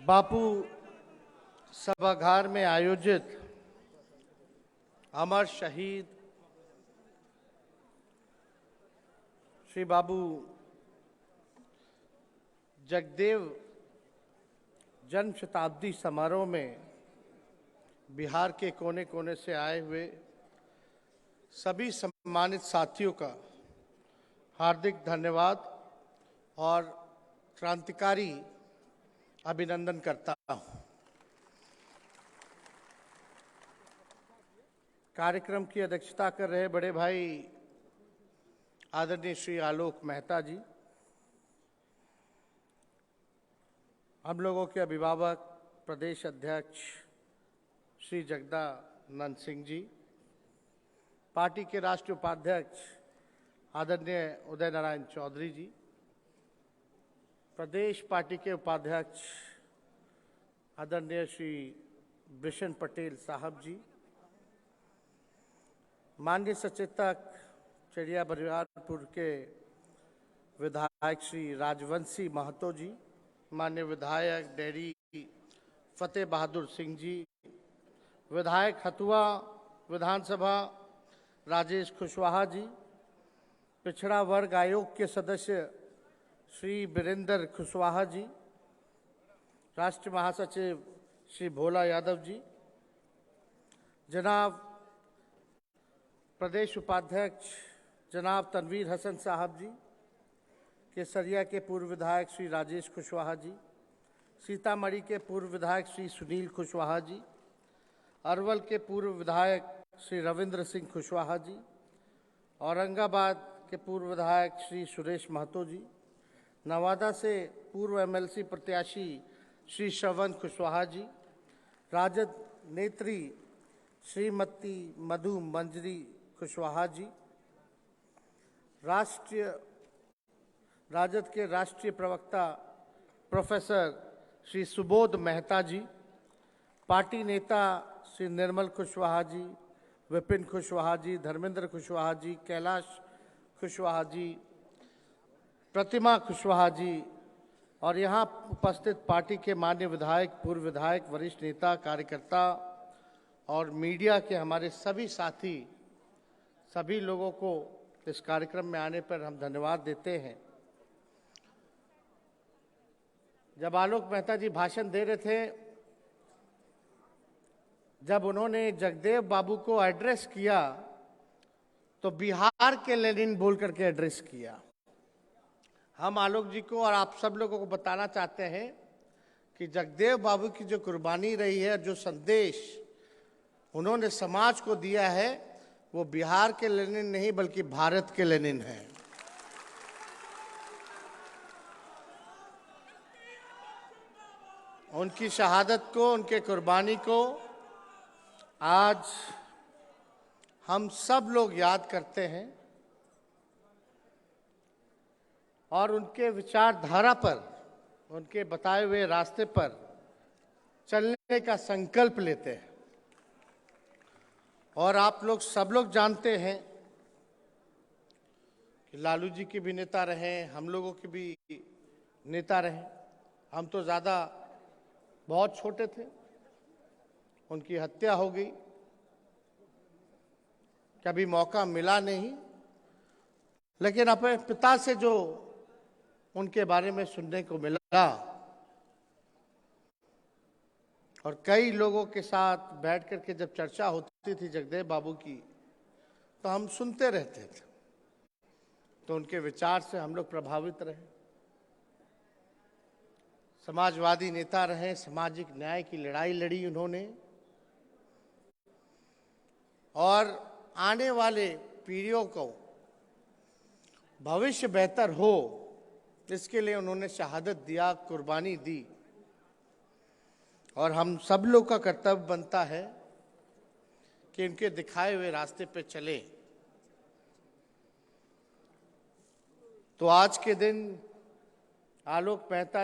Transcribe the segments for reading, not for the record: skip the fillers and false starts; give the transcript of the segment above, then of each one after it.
बापू सभागार में आयोजित अमर शहीद श्री बाबू जगदेव जन्म शताब्दी समारोह में बिहार के कोने कोने से आए हुए सभी सम्मानित साथियों का हार्दिक धन्यवाद और क्रांतिकारी अभिनंदन करता हूं। कार्यक्रम की अध्यक्षता कर रहे बड़े भाई आदरणीय श्री आलोक मेहता जी, हम लोगों के अभिभावक प्रदेश अध्यक्ष श्री जगदानंद सिंह जी, पार्टी के राष्ट्रीय उपाध्यक्ष आदरणीय उदय नारायण चौधरी जी, प्रदेश पार्टी के उपाध्यक्ष आदरणीय श्री बिशन पटेल साहब जी, माननीय सचेतक चिड़िया बरियारपुर के विधायक श्री राजवंशी महतो जी, माननीय विधायक डेरी फतेह बहादुर सिंह जी, विधायक हथुआ विधानसभा राजेश कुशवाहा जी, पिछड़ा वर्ग आयोग के सदस्य श्री बीरेंद्र कुशवाहा जी, राष्ट्रीय महासचिव श्री भोला यादव जी, जनाब प्रदेश उपाध्यक्ष जनाब तनवीर हसन साहब जी, केसरिया के पूर्व विधायक श्री राजेश कुशवाहा जी, सीतामढ़ी के पूर्व विधायक श्री सुनील कुशवाहा जी, अरवल के पूर्व विधायक श्री रविंद्र सिंह कुशवाहा जी, औरंगाबाद के पूर्व विधायक श्री सुरेश महतो जी, नवादा से पूर्व एमएलसी प्रत्याशी श्री श्रवण कुशवाहा जी, राजद नेत्री श्रीमती मधु मंजरी कुशवाहा जी, राजद के राष्ट्रीय प्रवक्ता प्रोफेसर श्री सुबोध मेहता जी, पार्टी नेता श्री निर्मल कुशवाहा जी, विपिन कुशवाहा जी, धर्मेंद्र कुशवाहा जी, कैलाश कुशवाहा जी, प्रतिमा कुशवाहा जी और यहाँ उपस्थित पार्टी के मान्य विधायक, पूर्व विधायक, वरिष्ठ नेता, कार्यकर्ता और मीडिया के हमारे सभी साथी, सभी लोगों को इस कार्यक्रम में आने पर हम धन्यवाद देते हैं। जब आलोक मेहता जी भाषण दे रहे थे, जब उन्होंने जगदेव बाबू को एड्रेस किया तो बिहार के लेनिन बोल करके एड्रेस किया। हम आलोक जी को और आप सब लोगों को बताना चाहते हैं कि जगदेव बाबू की जो कुर्बानी रही है, जो संदेश उन्होंने समाज को दिया है, वो बिहार के लेनिन नहीं बल्कि भारत के लेनिन हैं। उनकी शहादत को, उनके कुर्बानी को आज हम सब लोग याद करते हैं और उनके विचारधारा पर, उनके बताए हुए रास्ते पर चलने का संकल्प लेते हैं। और आप लोग सब लोग जानते हैं कि लालू जी के भी नेता रहे, हम लोगों के भी नेता रहे। हम तो ज़्यादा बहुत छोटे थे, उनकी हत्या हो गई, कभी मौका मिला नहीं, लेकिन अपने पिता से जो उनके बारे में सुनने को मिला और कई लोगों के साथ बैठ करके जब चर्चा होती थी जगदेव बाबू की, तो हम सुनते रहते थे। तो उनके विचार से हम लोग प्रभावित रहे। समाजवादी नेता रहे, सामाजिक न्याय की लड़ाई लड़ी उन्होंने और आने वाले पीढ़ियों को भविष्य बेहतर हो, इसके लिए उन्होंने शहादत दिया, कुर्बानी दी। और हम सब लोग का कर्तव्य बनता है कि इनके दिखाए हुए रास्ते पे चले। तो आज के दिन आलोक मेहता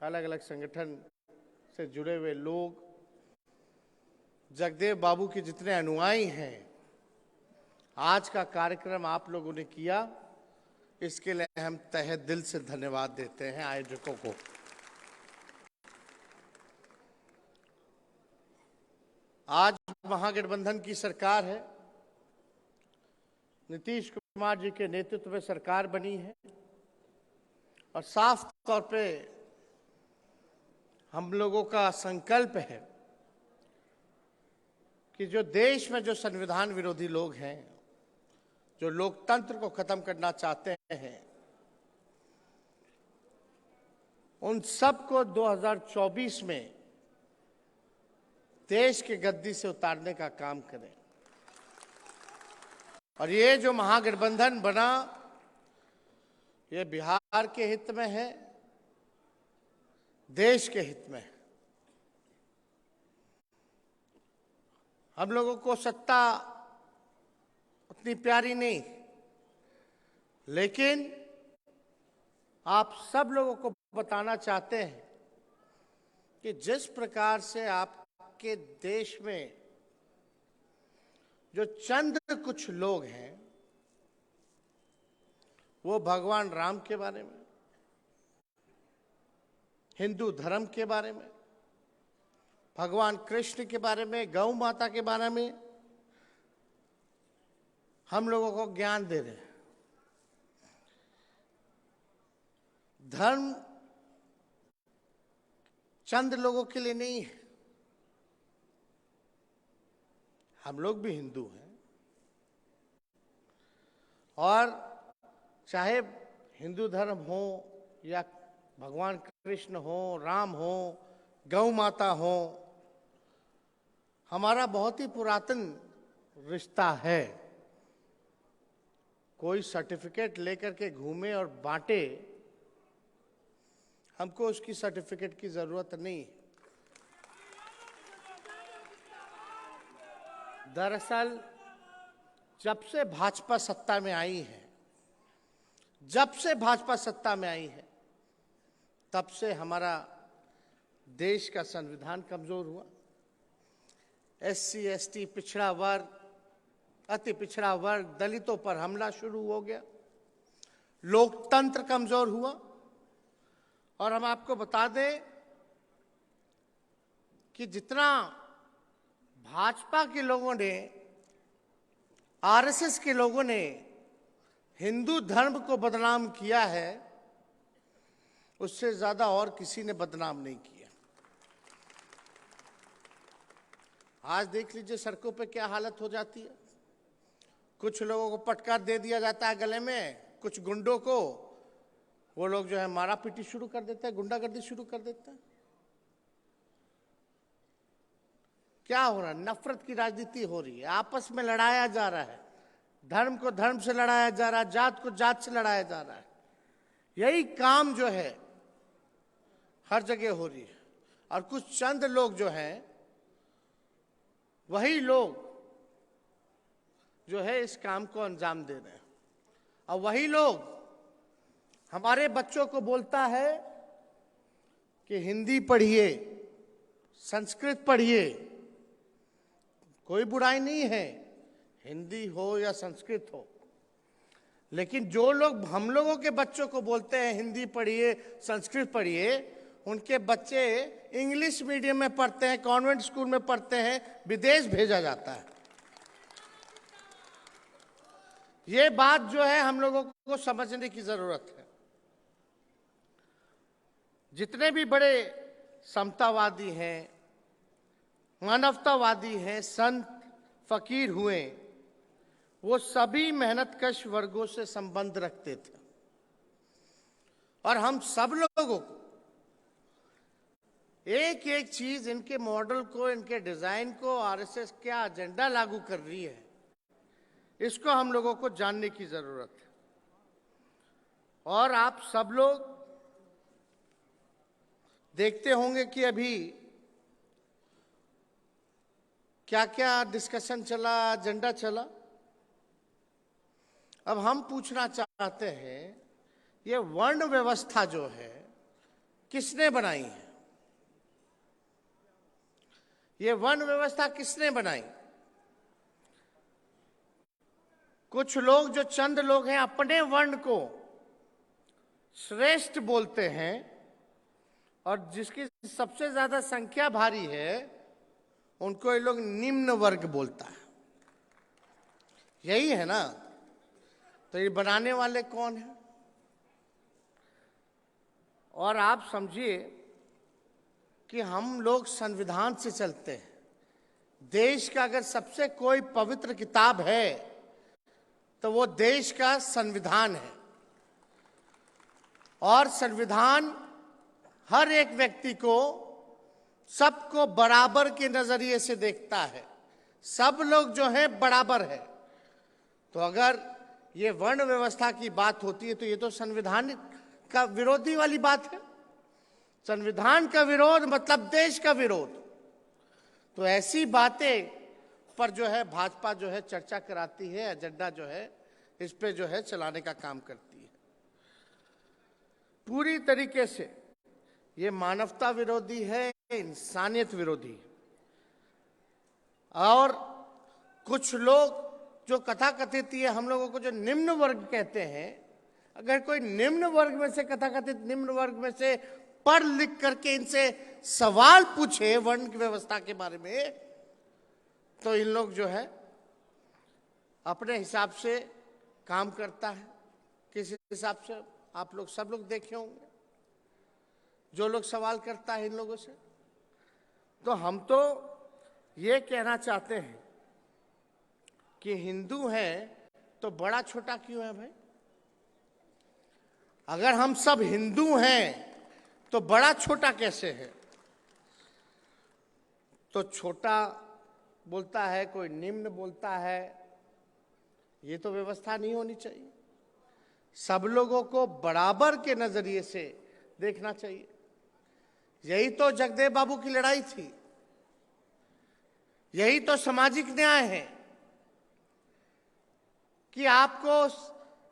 अलग अलग संगठन से जुड़े हुए लोग, जगदेव बाबू के जितने अनुयायी हैं, आज का कार्यक्रम आप लोगों ने किया, इसके लिए हम तहे दिल से धन्यवाद देते हैं आयोजकों को। आज महागठबंधन की सरकार है, नीतीश कुमार जी के नेतृत्व में सरकार बनी है और साफ तौर पे हम लोगों का संकल्प है कि जो देश में जो संविधान विरोधी लोग हैं, जो लोकतंत्र को खत्म करना चाहते हैं, उन सबको 2024 में देश के गद्दी से उतारने का काम करें। और ये जो महागठबंधन बना, ये बिहार के हित में है, देश के हित में है। हम लोगों को सत्ता उतनी प्यारी नहीं, लेकिन आप सब लोगों को बताना चाहते हैं कि जिस प्रकार से आपके देश में जो चंद कुछ लोग हैं, वो भगवान राम के बारे में, हिंदू धर्म के बारे में, भगवान कृष्ण के बारे में, गौ माता के बारे में हम लोगों को ज्ञान दे रहे हैं। धर्म चंद लोगों के लिए नहीं है, हम लोग भी हिंदू हैं और चाहे हिंदू धर्म हो या भगवान कृष्ण हो, राम हो, गौ माता हो, हमारा बहुत ही पुरातन रिश्ता है। कोई सर्टिफिकेट लेकर के घूमे और बांटे, हमको उसकी सर्टिफिकेट की जरूरत नहीं। दरअसल जब से भाजपा सत्ता में आई है, तब से हमारा देश का संविधान कमजोर हुआ। SC ST पिछड़ा वर्ग, अति पिछड़ा वर्ग, दलितों पर हमला शुरू हो गया, लोकतंत्र कमजोर हुआ। और हम आपको बता दें कि जितना भाजपा के लोगों ने, RSS के लोगों ने हिंदू धर्म को बदनाम किया है, उससे ज्यादा और किसी ने बदनाम नहीं किया। आज देख लीजिए सड़कों पे क्या हालत हो जाती है। कुछ लोगों को पटका दे दिया जाता है गले में, कुछ गुंडों को, वो लोग जो है मारा पीटी शुरू कर देते हैं, गुंडागर्दी शुरू कर देते हैं। क्या हो रहा है? नफरत की राजनीति हो रही है, आपस में लड़ाया जा रहा है, धर्म को धर्म से लड़ाया जा रहा है, जात को जात से लड़ाया जा रहा है। यही काम जो है हर जगह हो रही है। और कुछ चंद लोग जो हैं, वही लोग जो है इस काम को अंजाम दे रहे हैं। और वही लोग हमारे बच्चों को बोलता है कि हिंदी पढ़िए, संस्कृत पढ़िए। कोई बुराई नहीं है, हिंदी हो या संस्कृत हो, लेकिन जो लोग हम लोगों के बच्चों को बोलते हैं हिंदी पढ़िए, संस्कृत पढ़िए, उनके बच्चे इंग्लिश मीडियम में पढ़ते हैं, कॉन्वेंट स्कूल में पढ़ते हैं, विदेश भेजा जाता है। ये बात जो है हम लोगों को समझने की जरूरत है। जितने भी बड़े समतावादी हैं, मानवतावादी हैं, संत फकीर हुए, वो सभी मेहनतकश वर्गों से संबंध रखते थे। और हम सब लोगों को एक एक चीज, इनके मॉडल को, इनके डिजाइन को RSS क्या एजेंडा लागू कर रही है, इसको हम लोगों को जानने की जरूरत है। और आप सब लोग देखते होंगे कि अभी क्या क्या डिस्कशन चला, एजेंडा चला। अब हम पूछना चाहते हैं, ये वर्ण व्यवस्था जो है किसने बनाई है? ये वर्ण व्यवस्था किसने बनाई? कुछ लोग, जो चंद लोग हैं, अपने वर्ण को श्रेष्ठ बोलते हैं और जिसकी सबसे ज्यादा संख्या भारी है उनको ये लोग निम्न वर्ग बोलता है। यही है ना? तो ये बनाने वाले कौन है? और आप समझिए कि हम लोग संविधान से चलते हैं। देश का अगर सबसे कोई पवित्र किताब है तो वो देश का संविधान है। और संविधान हर एक व्यक्ति को, सबको बराबर के नजरिए से देखता है। सब लोग जो है बराबर है। तो अगर ये वर्ण व्यवस्था की बात होती है तो ये तो संविधान का विरोधी वाली बात है। संविधान का विरोध मतलब देश का विरोध। तो ऐसी बातें पर जो है भाजपा जो है चर्चा कराती है, एजेंडा जो है इस पे जो है चलाने का काम करती है। पूरी तरीके से ये मानवता विरोधी है, इंसानियत विरोधी। और कुछ लोग जो कथाकथित ये हम लोगों को जो निम्न वर्ग कहते हैं, अगर कोई निम्न वर्ग में से, कथाकथित निम्न वर्ग में से पढ़ लिख करके इनसे सवाल पूछे वर्ण की व्यवस्था के बारे में, तो इन लोग जो है अपने हिसाब से काम करता है। किस हिसाब से आप लोग सब लोग देखे होंगे, जो लोग सवाल करता है इन लोगों से। तो हम तो ये कहना चाहते हैं कि हिंदू हैं तो बड़ा छोटा क्यों है भाई? अगर हम सब हिंदू हैं तो बड़ा छोटा कैसे है? तो छोटा बोलता है, कोई निम्न बोलता है, ये तो व्यवस्था नहीं होनी चाहिए। सब लोगों को बराबर के नजरिए से देखना चाहिए। यही तो जगदेव बाबू की लड़ाई थी, यही तो सामाजिक न्याय है कि आपको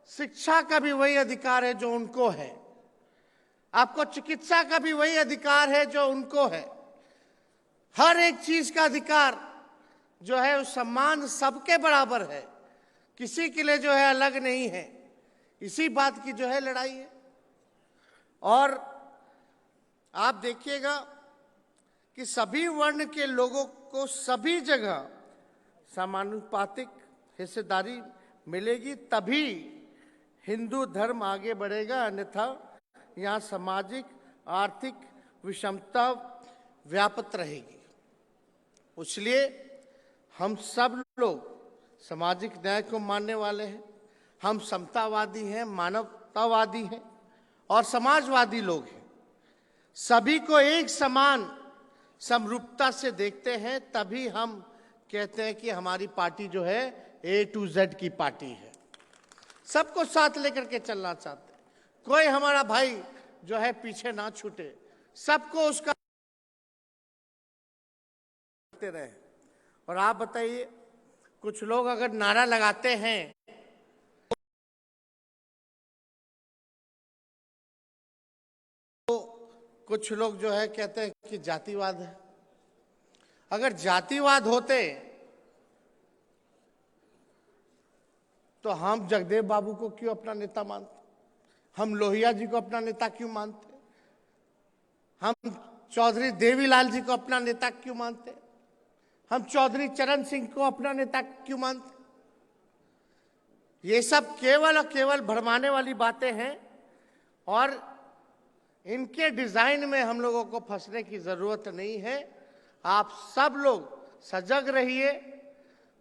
शिक्षा का भी वही अधिकार है जो उनको है, आपको चिकित्सा का भी वही अधिकार है जो उनको है। हर एक चीज का अधिकार जो है उस सम्मान सबके बराबर है, किसी के लिए जो है अलग नहीं है। इसी बात की जो है लड़ाई है। और आप देखिएगा कि सभी वर्ण के लोगों को सभी जगह समानुपातिक हिस्सेदारी मिलेगी, तभी हिंदू धर्म आगे बढ़ेगा। अन्यथा यहाँ सामाजिक आर्थिक विषमता व्याप्त रहेगी। इसलिए हम सब लोग सामाजिक न्याय को मानने वाले हैं। हम समतावादी हैं, मानवतावादी हैं और समाजवादी लोग हैं। सभी को एक समान समरूपता से देखते हैं, तभी हम कहते हैं कि हमारी पार्टी जो है A to Z की पार्टी है। सबको साथ लेकर के चलना चाहते हैं, कोई हमारा भाई जो है पीछे ना छूटे, सबको उसका रहे। और आप बताइए, कुछ लोग अगर नारा लगाते हैं तो कुछ लोग जो है कहते हैं कि जातिवाद है। अगर जातिवाद होते तो हम जगदेव बाबू को क्यों अपना नेता मानते? हम लोहिया जी को अपना नेता क्यों मानते? हम चौधरी देवीलाल जी को अपना नेता क्यों मानते? हम चौधरी चरण सिंह को अपना नेता क्यों मानते? ये सब केवल और केवल भरमाने वाली बातें हैं और इनके डिजाइन में हम लोगों को फंसने की जरूरत नहीं है। आप सब लोग सजग रहिए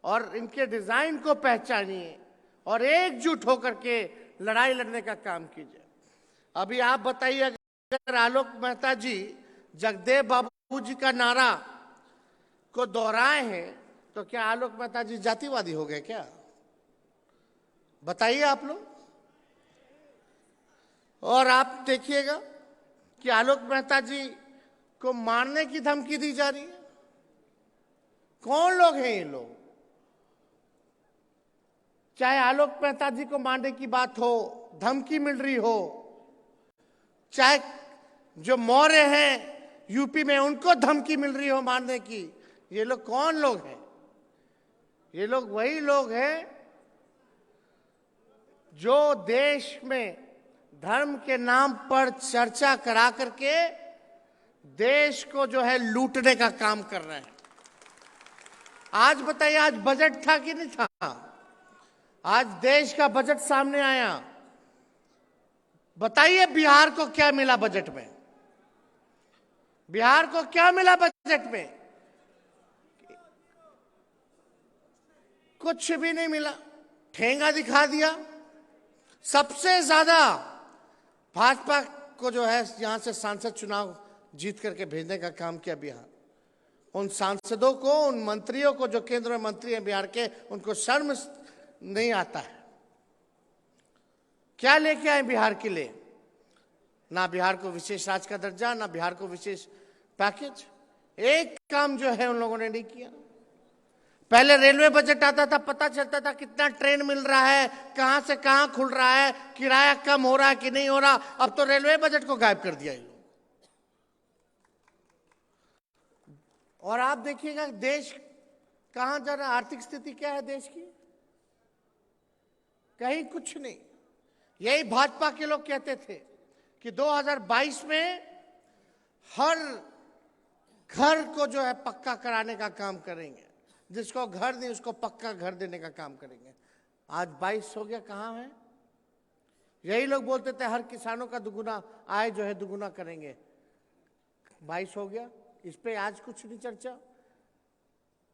और इनके डिजाइन को पहचानिए और एकजुट होकर के लड़ाई लड़ने का काम कीजिए। अभी आप बताइए, अगर आलोक मेहता जी जगदेव बाबू जी का नारा को दोहराए हैं तो क्या आलोक मेहता जी जातिवादी हो गए क्या? बताइए आप लोग। और आप देखिएगा कि आलोक मेहता जी को मारने की धमकी दी जा रही है। कौन लोग हैं ये लोग? चाहे आलोक मेहता जी को मारने की बात हो, धमकी मिल रही हो, चाहे जो मौर्य हैं यूपी में, उनको धमकी मिल रही हो मारने की। ये लोग कौन लोग हैं? ये लोग वही लोग हैं जो देश में धर्म के नाम पर चर्चा करा करके देश को जो है लूटने का काम कर रहे हैं। आज बताइए, आज बजट था कि नहीं था? आज देश का बजट सामने आया। बताइए बिहार को क्या मिला बजट में? बिहार को क्या मिला बजट में? कुछ भी नहीं मिला, ठेंगा दिखा दिया। सबसे ज्यादा भाजपा को जो है यहां से सांसद चुनाव जीत करके भेजने का काम किया बिहार। उन सांसदों को, उन मंत्रियों को जो केंद्र में मंत्री हैं बिहार के, उनको शर्म नहीं आता है। क्या लेके आए बिहार के लिए? ना बिहार को विशेष राज्य का दर्जा, ना बिहार को विशेष पैकेज। एक काम जो है उन लोगों ने नहीं किया। पहले रेलवे बजट आता था, पता चलता था कितना ट्रेन मिल रहा है, कहां से कहां खुल रहा है, किराया कम हो रहा है कि नहीं हो रहा। अब तो रेलवे बजट को गायब कर दिया ये लोग। और आप देखिएगा देश कहां जा रहा है, आर्थिक स्थिति क्या है देश की? कहीं कुछ नहीं। यही भाजपा के लोग कहते थे कि 2022 में हर घर को जो है पक्का कराने का काम करेंगे, जिसको घर नहीं उसको पक्का घर देने का काम करेंगे। आज 22 हो गया, कहां है? यही लोग बोलते थे हर किसानों का दुगुना आय जो है दुगुना करेंगे। 22 हो गया, इस पे आज कुछ नहीं चर्चा,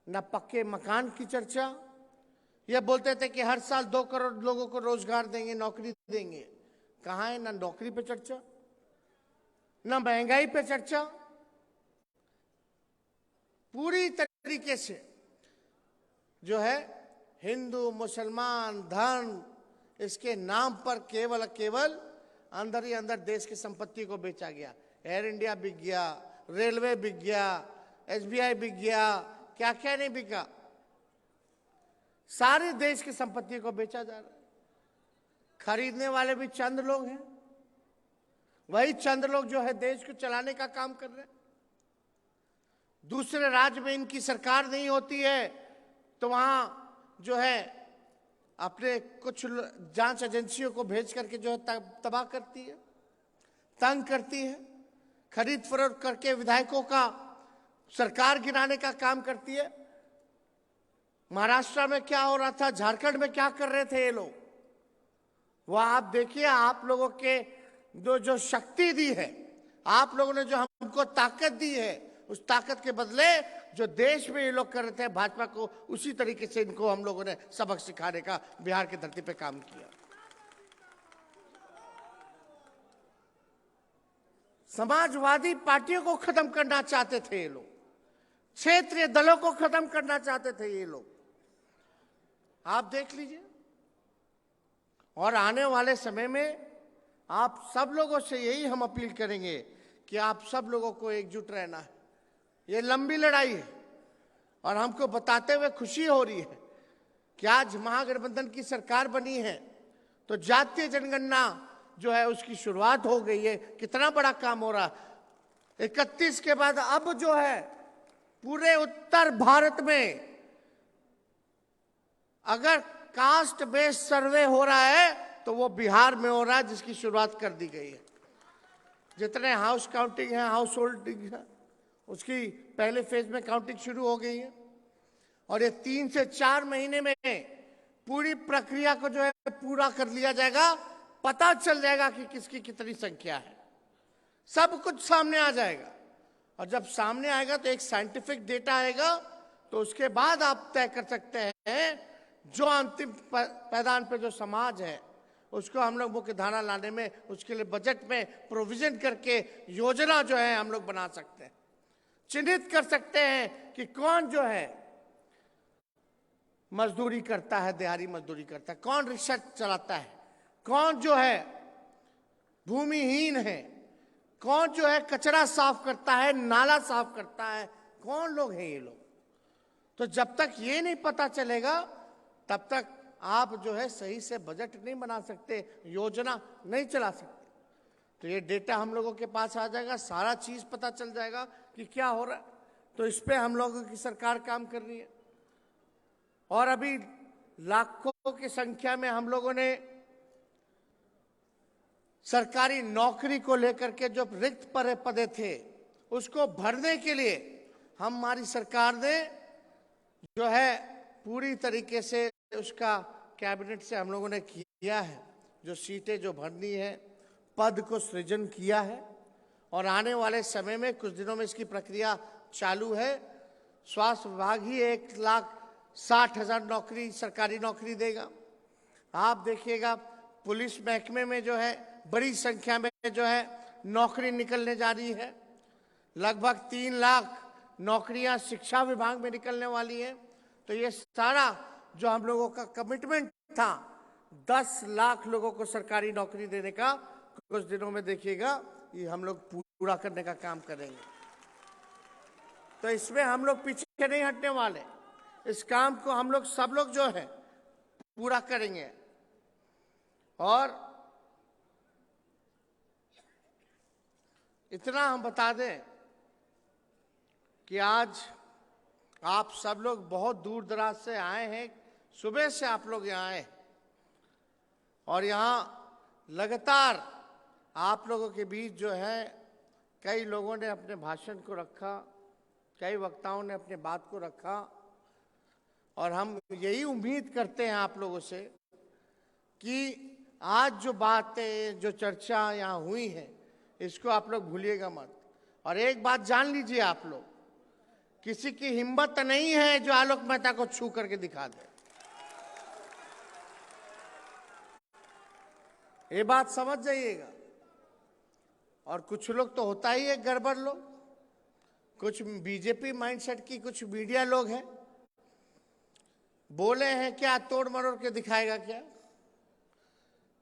ना पक्के मकान की चर्चा। ये बोलते थे कि हर साल 2 करोड़ लोगों को रोजगार देंगे, नौकरी देंगे। कहां है? ना नौकरी पे चर्चा, ना महंगाई पे चर्चा। पूरी तरीके से जो है हिंदू मुसलमान धर्म, इसके नाम पर केवल केवल अंदर ही अंदर देश की संपत्ति को बेचा गया। एयर इंडिया बिक गया, रेलवे बिक गया, एसबीआई बिक गया, क्या क्या नहीं बिका। सारे देश की संपत्ति को बेचा जा रहा है। खरीदने वाले भी चंद लोग हैं। वही चंद लोग जो है देश को चलाने का काम कर रहे हैं। दूसरे राज्य में इनकी सरकार नहीं होती है तो वहां जो है अपने कुछ जांच एजेंसियों को भेज करके जो है तबाह करती है, तंग करती है, खरीद फरोख्त करके विधायकों का सरकार गिराने का काम करती है। महाराष्ट्र में क्या हो रहा था, झारखंड में क्या कर रहे थे ये लोग, वह आप देखिए। आप लोगों के जो शक्ति दी है, आप लोगों ने जो हमको ताकत दी है, उस ताकत के बदले जो देश में ये लोग कर रहे थे भाजपा को, उसी तरीके से इनको हम लोगों ने सबक सिखाने का बिहार की धरती पे काम किया। समाजवादी पार्टियों को खत्म करना चाहते थे ये लोग, क्षेत्रीय दलों को खत्म करना चाहते थे ये लोग। आप देख लीजिए। और आने वाले समय में आप सब लोगों से यही हम अपील करेंगे कि आप सब लोगों को एकजुट रहना है। ये लंबी लड़ाई है और हमको बताते हुए खुशी हो रही है कि आज महागठबंधन की सरकार बनी है तो जातीय जनगणना जो है उसकी शुरुआत हो गई है। कितना बड़ा काम हो रहा है। 31 के बाद अब जो है पूरे उत्तर भारत में अगर कास्ट बेस्ड सर्वे हो रहा है तो वो बिहार में हो रहा है, जिसकी शुरुआत कर दी गई है। जितने हाउस काउंटिंग है, हाउस होल्डिंग है, उसकी पहले फेज में काउंटिंग शुरू हो गई है और ये 3 से 4 महीने में पूरी प्रक्रिया को जो है पूरा कर लिया जाएगा। पता चल जाएगा कि किसकी कितनी संख्या है, सब कुछ सामने आ जाएगा। और जब सामने आएगा तो एक साइंटिफिक डेटा आएगा, तो उसके बाद आप तय कर सकते हैं जो अंतिम पैदान पे जो समाज है उसको हम लोग मुख्य धारा लाने में, उसके लिए बजट में प्रोविजन करके योजना जो है हम लोग बना सकते हैं। चिन्हित कर सकते हैं कि कौन जो है मजदूरी करता है, दिहाड़ी मजदूरी करता है, कौन रिक्शा चलाता है, कौन जो है भूमिहीन है, कौन जो है कचरा साफ करता है, नाला साफ करता है, कौन लोग हैं ये लोग। तो जब तक ये नहीं पता चलेगा तब तक आप जो है सही से बजट नहीं बना सकते, योजना नहीं चला सकते। तो ये डेटा हम लोगों के पास आ जाएगा, सारा चीज पता चल जाएगा कि क्या हो रहा है। तो इस पे हम लोगों की सरकार काम कर रही है। और अभी लाखों की संख्या में हम लोगों ने सरकारी नौकरी को लेकर के जो रिक्त पदे थे उसको भरने के लिए हमारी सरकार ने जो है पूरी तरीके से उसका कैबिनेट से हम लोगों ने किया है। जो सीटें जो भरनी है, पद को सृजन किया है और आने वाले समय में कुछ दिनों में इसकी प्रक्रिया चालू है। स्वास्थ्य विभाग ही 1,60,000 नौकरी, सरकारी नौकरी देगा। आप देखिएगा पुलिस महकमे में जो है बड़ी संख्या में जो है नौकरी निकलने जा रही है। लगभग 3 लाख नौकरियां शिक्षा विभाग में निकलने वाली है। तो ये सारा जो हम लोगों का कमिटमेंट था 10 लाख लोगों को सरकारी नौकरी देने का, कुछ दिनों में देखिएगा ये हम लोग पूरा करने का काम करेंगे। तो इसमें हम लोग पीछे नहीं हटने वाले। इस काम को हम लोग सब लोग जो है पूरा करेंगे। और इतना हम बता दें कि आज आप सब लोग बहुत दूर दराज से आए हैं, सुबह से आप लोग यहाँ आए और यहाँ लगातार आप लोगों के बीच जो है कई लोगों ने अपने भाषण को रखा, कई वक्ताओं ने अपने बात को रखा। और हम यही उम्मीद करते हैं आप लोगों से कि आज जो बातें, जो चर्चा यहाँ हुई है, इसको आप लोग भूलिएगा मत। और एक बात जान लीजिए आप लोग, किसी की हिम्मत नहीं है जो आलोक मेहता को छू करके दिखा दे। ये बात समझ जाइएगा। और कुछ लोग तो होता ही है गड़बड़ लोग, कुछ बीजेपी माइंडसेट की कुछ मीडिया लोग हैं, बोले हैं क्या तोड़ मरोड़ के दिखाएगा क्या,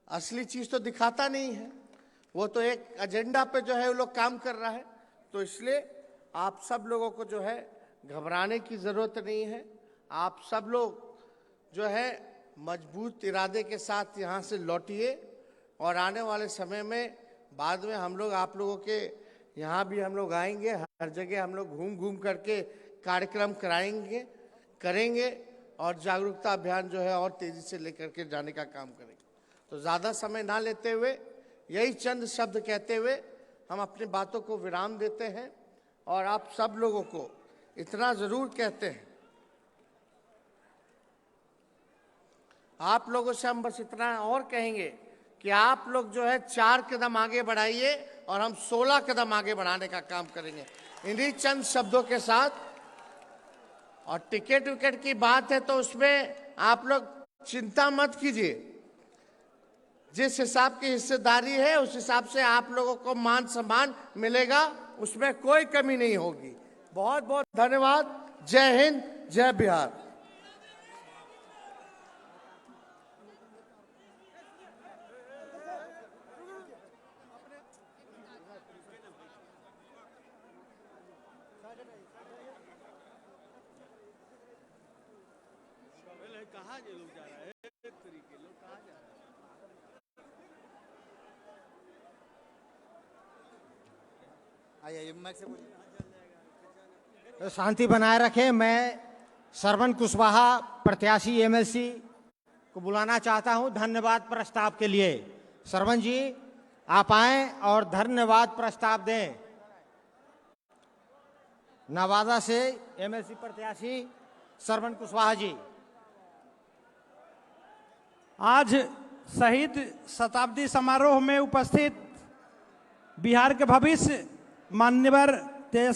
असली चीज तो दिखाता नहीं है। वो तो एक एजेंडा पे जो है वो लोग काम कर रहा है। तो इसलिए आप सब लोगों को जो है घबराने की जरूरत नहीं है। आप सब लोग जो है मजबूत इरादे के साथ यहाँ से लौटिए और आने वाले समय में बाद में हम लोग आप लोगों के यहाँ भी हम लोग आएंगे। हर जगह हम लोग घूम घूम करके कार्यक्रम करेंगे और जागरूकता अभियान जो है और तेजी से लेकर के जाने का काम करेंगे। तो ज़्यादा समय ना लेते हुए यही चंद शब्द कहते हुए हम अपनी बातों को विराम देते हैं। और आप सब लोगों को इतना ज़रूर कहते हैं, आप लोगों से हम बस इतना और कहेंगे कि आप लोग जो है 4 कदम आगे बढ़ाइए और हम 16 कदम आगे बढ़ाने का काम करेंगे इन्हीं चंद शब्दों के साथ। और टिकट विकेट की बात है तो उसमें आप लोग चिंता मत कीजिए। जिस हिसाब की हिस्सेदारी है उस हिसाब से आप लोगों को मान सम्मान मिलेगा, उसमें कोई कमी नहीं होगी। बहुत बहुत धन्यवाद। जय हिंद, जय बिहार। कहाँ ये लोग जा रहा है, एक तरीके लोग कहाँ जा रहा है। आइए मैक से बोलिए। तो शांति बनाए रखें। मैं श्रवण कुशवाहा प्रत्याशी एमएलसी को बुलाना चाहता हूं धन्यवाद प्रस्ताव के लिए। श्रवण जी आप आएं और धन्यवाद प्रस्ताव दें। नवादा से एमएलसी प्रत्याशी श्रवण कुशवाहा जी। आज शहीद शताब्दी समारोह में उपस्थित बिहार के भविष्य मान्यवर तेज